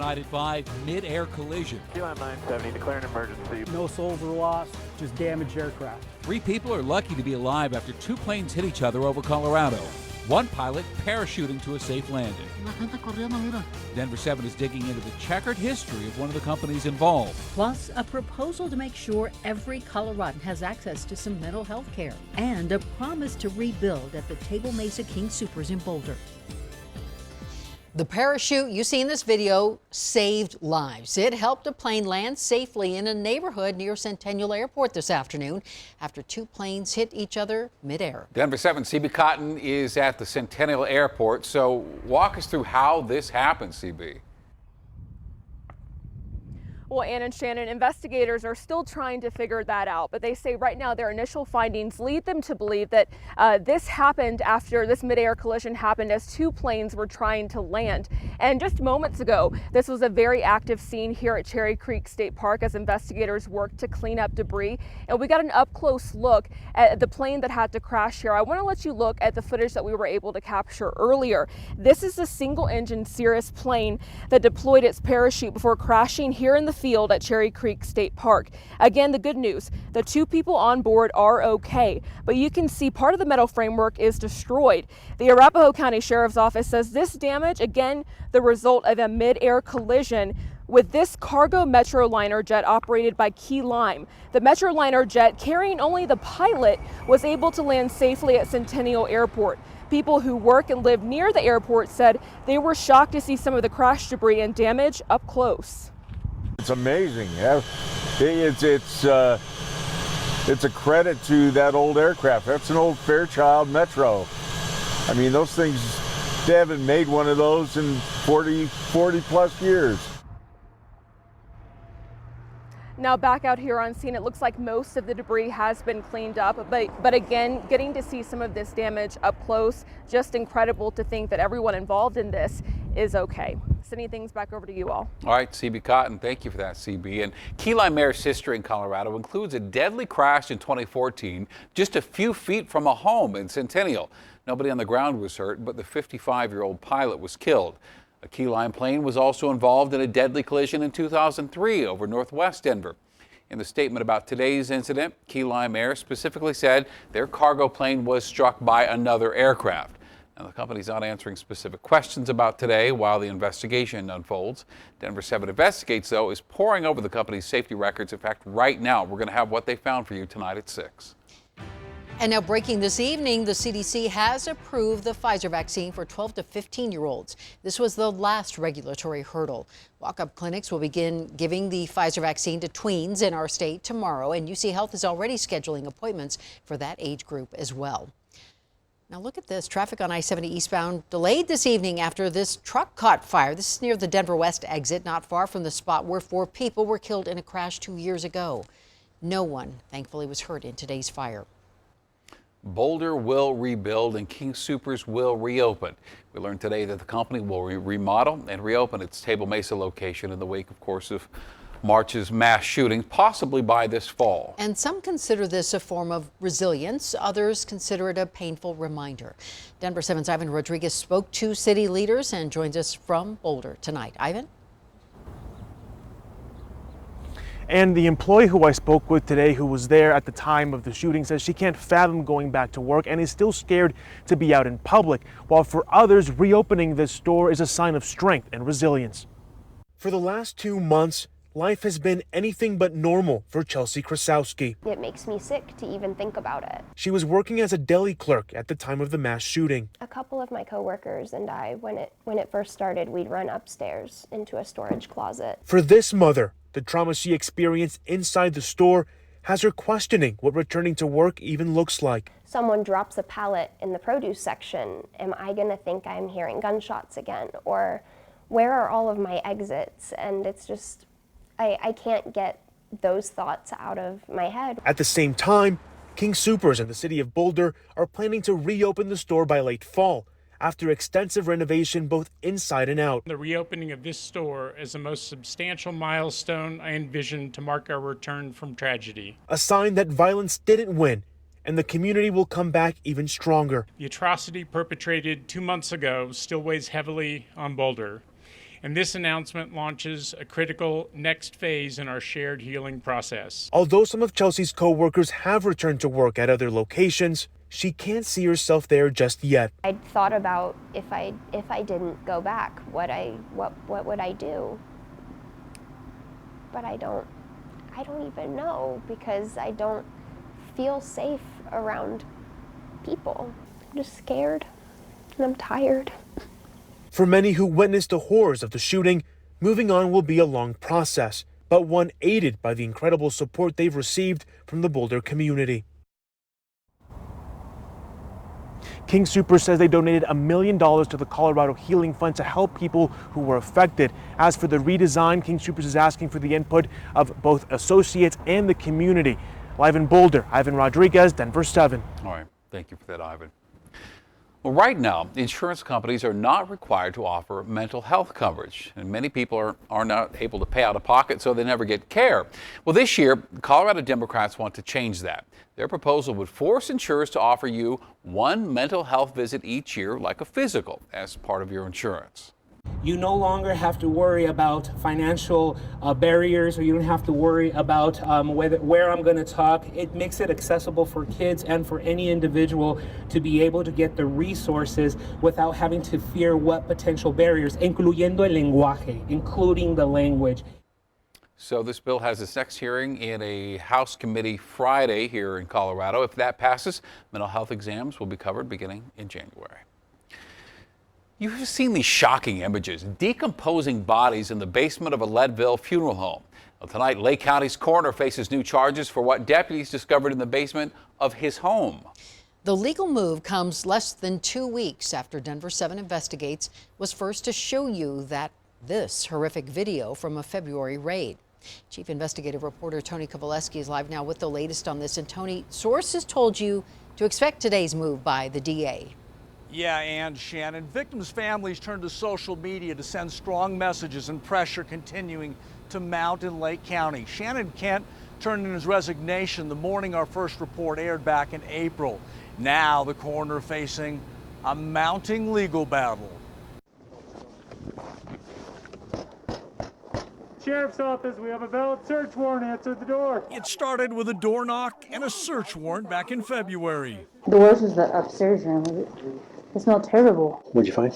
Tonight at 5, mid-air collision. Q-Line 970, declaring emergency. No souls were lost, just damaged aircraft. 3 people are lucky to be alive after 2 planes hit each other over Colorado. 1 pilot parachuting to a safe landing. Denver7 is digging into the checkered history of one of the companies involved. Plus, a proposal to make sure every Coloradan has access to some mental health care. And a promise to rebuild at the Table Mesa King Supers in Boulder. The parachute you see in this video saved lives. It helped a plane land safely in a neighborhood near Centennial Airport this afternoon after 2 planes hit each other midair. Denver7 CB Cotton is at the Centennial Airport. So walk us through how this happened, CB. Well, Ann and Shannon, investigators are still trying to figure that out, but they say right now their initial findings lead them to believe that this happened after this midair collision happened as 2 planes were trying to land. And just moments ago, this was a very active scene here at Cherry Creek State Park as investigators worked to clean up debris. And we got an up-close look at the plane that had to crash here. I want to let you look at the footage that we were able to capture earlier. This is a single-engine Cirrus plane that deployed its parachute before crashing here in the field at Cherry Creek State Park. Again, the good news, the 2 people on board are okay, but you can see part of the metal framework is destroyed. The Arapahoe County Sheriff's Office says this damage, again, the result of a mid-air collision with this cargo Metroliner jet operated by Key Lime. The Metroliner jet, carrying only the pilot, was able to land safely at Centennial Airport. People who work and live near the airport said they were shocked to see some of the crash debris and damage up close. It's amazing. It's a credit to that old aircraft. That's an old Fairchild Metro. I mean, those things, they haven't made one of those in 40 plus years. Now back out here on scene, it looks like most of the debris has been cleaned up, but again, getting to see some of this damage up close, just incredible to think that everyone involved in this is okay. Sending things back over to you all. All right, CB Cotton, thank you for that, CB. And Key Lime Mayor's history in Colorado includes a deadly crash in 2014, just a few feet from a home in Centennial. Nobody on the ground was hurt, but the 55-year-old pilot was killed. A Key Lime plane was also involved in a deadly collision in 2003 over northwest Denver. In the statement about today's incident, Key Lime Air specifically said their cargo plane was struck by another aircraft. Now, the company's not answering specific questions about today while the investigation unfolds. Denver7 Investigates, though, is poring over the company's safety records. In fact, right now, we're going to have what they found for you tonight at 6. And now breaking this evening, the CDC has approved the Pfizer vaccine for 12 to 15-year-olds. This was the last regulatory hurdle. Walk-up clinics will begin giving the Pfizer vaccine to tweens in our state tomorrow, and UC Health is already scheduling appointments for that age group as well. Now look at this. Traffic on I-70 eastbound delayed this evening after this truck caught fire. This is near the Denver West exit, not far from the spot where 4 people were killed in a crash 2 years ago. No one, thankfully, was hurt in today's fire. Boulder will rebuild and King Supers will reopen. We learned today that the company will remodel and reopen its Table Mesa location in the wake, of course, of March's mass shooting, possibly by this fall. And some consider this a form of resilience. Others consider it a painful reminder. Denver7's Ivan Rodriguez spoke to city leaders and joins us from Boulder tonight. Ivan? And the employee who I spoke with today, who was there at the time of the shooting, says she can't fathom going back to work and is still scared to be out in public, while for others, reopening this store is a sign of strength and resilience. For the last 2 months, life has been anything but normal for Chelsea Krasowski. It makes me sick to even think about it. She was working as a deli clerk at the time of the mass shooting. A couple of my coworkers and I, when it first started, we'd run upstairs into a storage closet. For this mother, the trauma she experienced inside the store has her questioning what returning to work even looks like. Someone drops a pallet in the produce section. Am I going to think I'm hearing gunshots again? Or where are all of my exits? And it's just, I can't get those thoughts out of my head. At the same time, King Supers and the city of Boulder are planning to reopen the store by late fall, after extensive renovation both inside and out. The reopening of this store is the most substantial milestone I envision to mark our return from tragedy. A sign that violence didn't win, and the community will come back even stronger. The atrocity perpetrated 2 months ago still weighs heavily on Boulder. and this announcement launches a critical next phase in our shared healing process. Although some of Chelsea's co-workers have returned to work at other locations, she can't see herself there just yet. I thought about if I didn't go back, what would I do? But I don't even know, because I don't feel safe around people. I'm just scared and I'm tired. For many who witnessed the horrors of the shooting, moving on will be a long process, but one aided by the incredible support they've received from the Boulder community. King Soopers says they donated $1 million to the Colorado Healing Fund to help people who were affected. As for the redesign, King Soopers is asking for the input of both associates and the community. Live in Boulder, Ivan Rodriguez, Denver 7. All right, thank you for that, Ivan. Well, right now, insurance companies are not required to offer mental health coverage, and many people are not able to pay out of pocket, so they never get care. Well, this year, Colorado Democrats want to change that. Their proposal would force insurers to offer you one mental health visit each year, like a physical, as part of your insurance. You no longer have to worry about financial barriers, or you don't have to worry about where I'm going to talk. It makes it accessible for kids and for any individual to be able to get the resources without having to fear what potential barriers, incluyendo el lenguaje, including the language. So this bill has its next hearing in a House committee Friday here in Colorado. If that passes, mental health exams will be covered beginning in January. You've seen these shocking images, decomposing bodies in the basement of a Leadville funeral home. Well, tonight, Lake County's coroner faces new charges for what deputies discovered in the basement of his home. The legal move comes less than 2 weeks after Denver7 Investigates was first to show you this horrific video from a February raid. Chief investigative reporter Tony Kovaleski is live now with the latest on this. And Tony, sources told you to expect today's move by the DA. Yeah, and Shannon, victims' families turned to social media to send strong messages, and pressure continuing to mount in Lake County. Shannon Kent turned in his resignation the morning our first report aired back in April. Now the coroner facing a mounting legal battle. Sheriff's Office, we have a valid search warrant. Answer the door. It started with a door knock and a search warrant back in February. The worst is the upstairs room. It smelled terrible. What'd you find?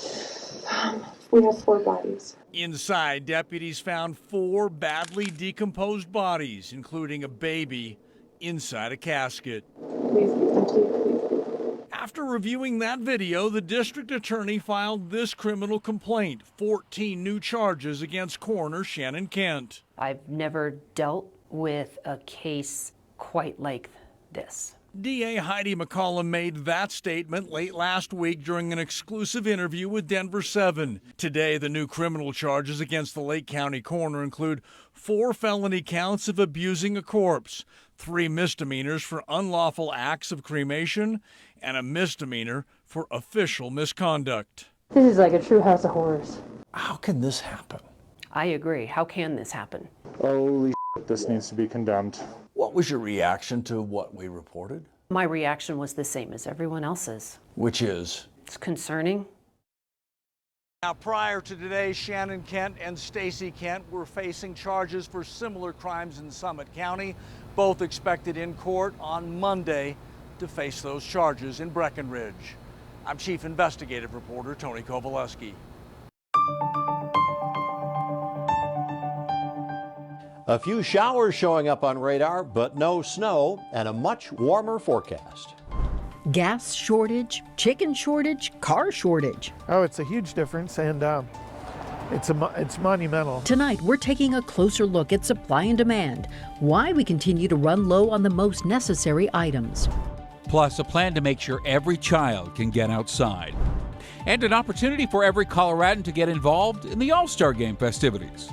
We have 4 bodies. Inside, deputies found 4 badly decomposed bodies, including a baby inside a casket. Please, thank you. After reviewing that video, the district attorney filed this criminal complaint, 14 new charges against coroner Shannon Kent. I've never dealt with a case quite like this. DA Heidi McCollum made that statement late last week during an exclusive interview with Denver7. Today, the new criminal charges against the Lake County coroner include 4 felony counts of abusing a corpse, 3 misdemeanors for unlawful acts of cremation, and a misdemeanor for official misconduct. This is like a true house of horrors. How can this happen? I agree. How can this happen? Holy shit, this needs to be condemned. What was your reaction to what we reported? My reaction was the same as everyone else's. Which is? It's concerning. Now, prior to today, Shannon Kent and Stacy Kent were facing charges for similar crimes in Summit County, both expected in court on Monday to face those charges in Breckenridge. I'm Chief Investigative Reporter Tony Kovaleski. A few showers showing up on radar, but no snow, and a much warmer forecast. Gas shortage, chicken shortage, car shortage. Oh, it's a huge difference, and it's monumental. Tonight, we're taking a closer look at supply and demand, why we continue to run low on the most necessary items. Plus, a plan to make sure every child can get outside. And an opportunity for every Coloradan to get involved in the All-Star Game festivities.